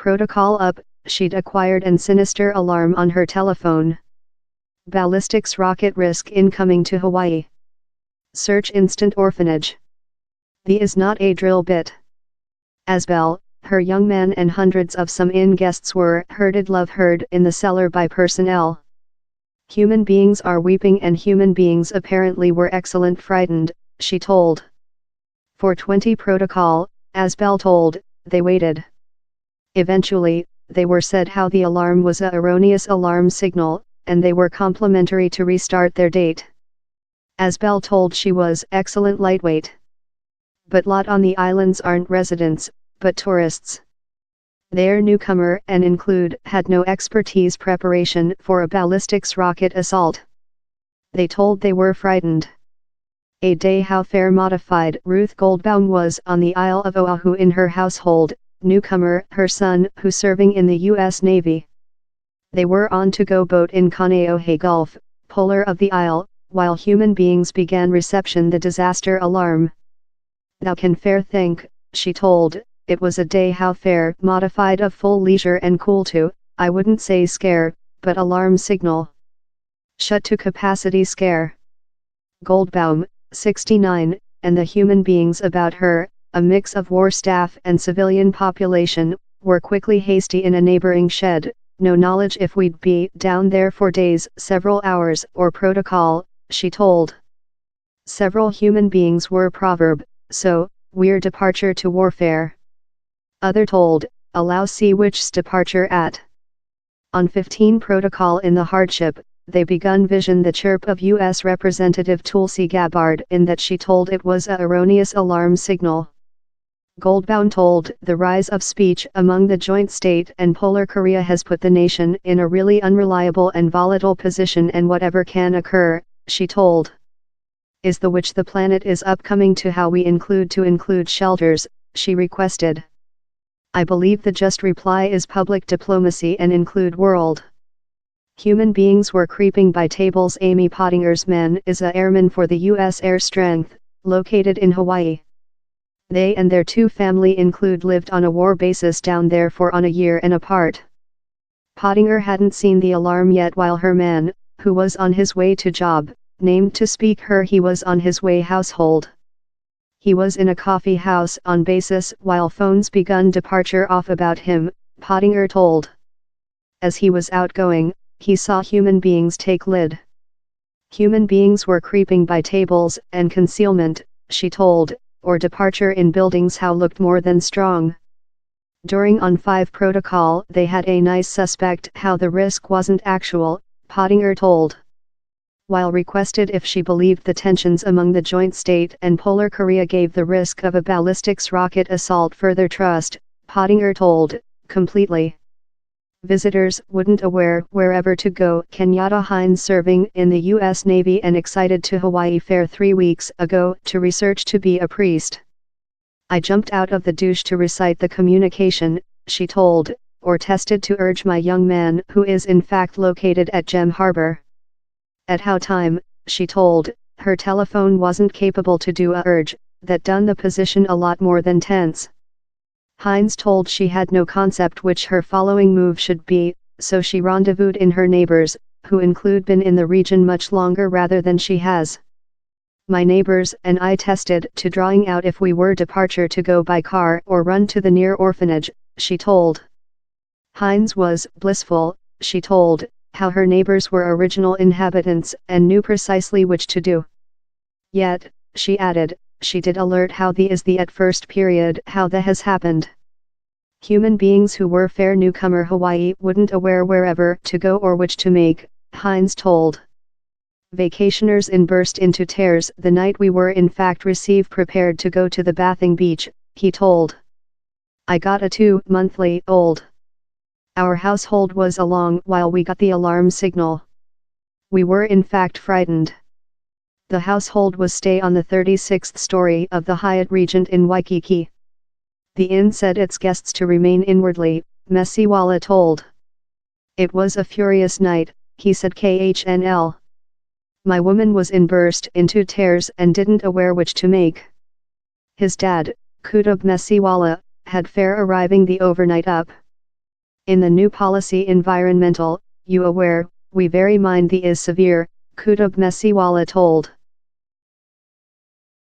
Protocol up, she'd acquired an sinister alarm on her telephone. Ballistics rocket risk incoming to Hawaii. Search instant orphanage. The is not a drill bit. Azbell, her young man and hundreds of some-in guests were herded in the cellar by personnel. Human beings are weeping and human beings apparently were excellent frightened, she told. 420 Protocol, Azbell told, they waited. Eventually, they were said how the alarm was a erroneous alarm signal, and they were complimentary to restart their date. Azbell told she was excellent lightweight. But lot on the islands aren't residents, but tourists. They're newcomer and had no expertise preparation for a ballistics rocket assault. They told they were frightened. A day how fair modified Ruth Goldbaum was on the Isle of Oahu in her household, newcomer, her son, who serving in the U.S. Navy. They were on to-go boat in Kaneohe Gulf, polar of the isle, while human beings began reception the disaster alarm. Thou can fair think, she told, it was a day how fair modified of full leisure and cool to, I wouldn't say scare, but alarm signal. Shut to capacity scare. Goldbaum, 69, and the human beings about her, a mix of war staff and civilian population, were quickly hasty in a neighboring shed, no knowledge if we'd be down there for days, several hours, or protocol, she told. Several human beings were proverb, so, we're departure to warfare. Other told, allow see which's departure at. On 15 Protocol in the hardship, they begun vision the chirp of U.S. Representative Tulsi Gabbard in that she told it was a erroneous alarm signal. Goldbaum told, the rise of speech among the joint state and Polar Korea has put the nation in a really unreliable and volatile position, and whatever can occur, she told, is the which the planet is upcoming to how we include shelters, she requested. I believe the just reply is public diplomacy and include world. Human beings were creeping by tables. Amy Pottinger's man is a airman for the U.S. Air Strength, located in Hawaii. They and their two family lived on a war basis down there for on a year and apart. Pottinger hadn't seen the alarm yet while her man, who was on his way to job, named to speak her he was on his way household. He was in a coffee house on basis while phones begun departure off about him, Pottinger told. As he was outgoing, he saw human beings take lid. Human beings were creeping by tables and concealment, she told, or departure in buildings how looked more than strong. During on 5 Protocol they had a nice suspect how the risk wasn't actual, Pottinger told. While requested if she believed the tensions among the joint state and Polar Korea gave the risk of a ballistics rocket assault further trust, Pottinger told, completely. Visitors wouldn't aware wherever to go. Kenyatta Hines serving in the U.S. Navy and excited to Hawaii Fair 3 weeks ago to research to be a priest. I jumped out of the douche to recite the communication, she told, or tested to urge my young man who is in fact located at Gem Harbor. At how time, she told, her telephone wasn't capable to do a urge, that done the position a lot more than tense. Hines told she had no concept which her following move should be, so she rendezvoused in her neighbors, who been in the region much longer rather than she has. My neighbors and I tested to drawing out if we were departure to go by car or run to the near orphanage, she told. Hines was blissful, she told, how her neighbors were original inhabitants and knew precisely which to do. Yet, she added, she did alert how the is the at first period how the has happened. Human beings who were fair newcomer Hawaii wouldn't aware wherever to go or which to make, Hines told. Vacationers burst into tears the night we were in fact received prepared to go to the bathing beach, he told. I got a 2-month-old. Our household was along while we got the alarm signal. We were in fact frightened. The household was stay on the 36th story of the Hyatt Regent in Waikiki. The inn said its guests to remain inwardly, Mesiwala told. It was a furious night, he said KHNL. My woman was burst into tears and didn't aware which to make. His dad, Kutub Mesiwala, had fair arriving the overnight up. In the new policy environmental, you aware, we very mind the is severe, Kutub Messiwala told.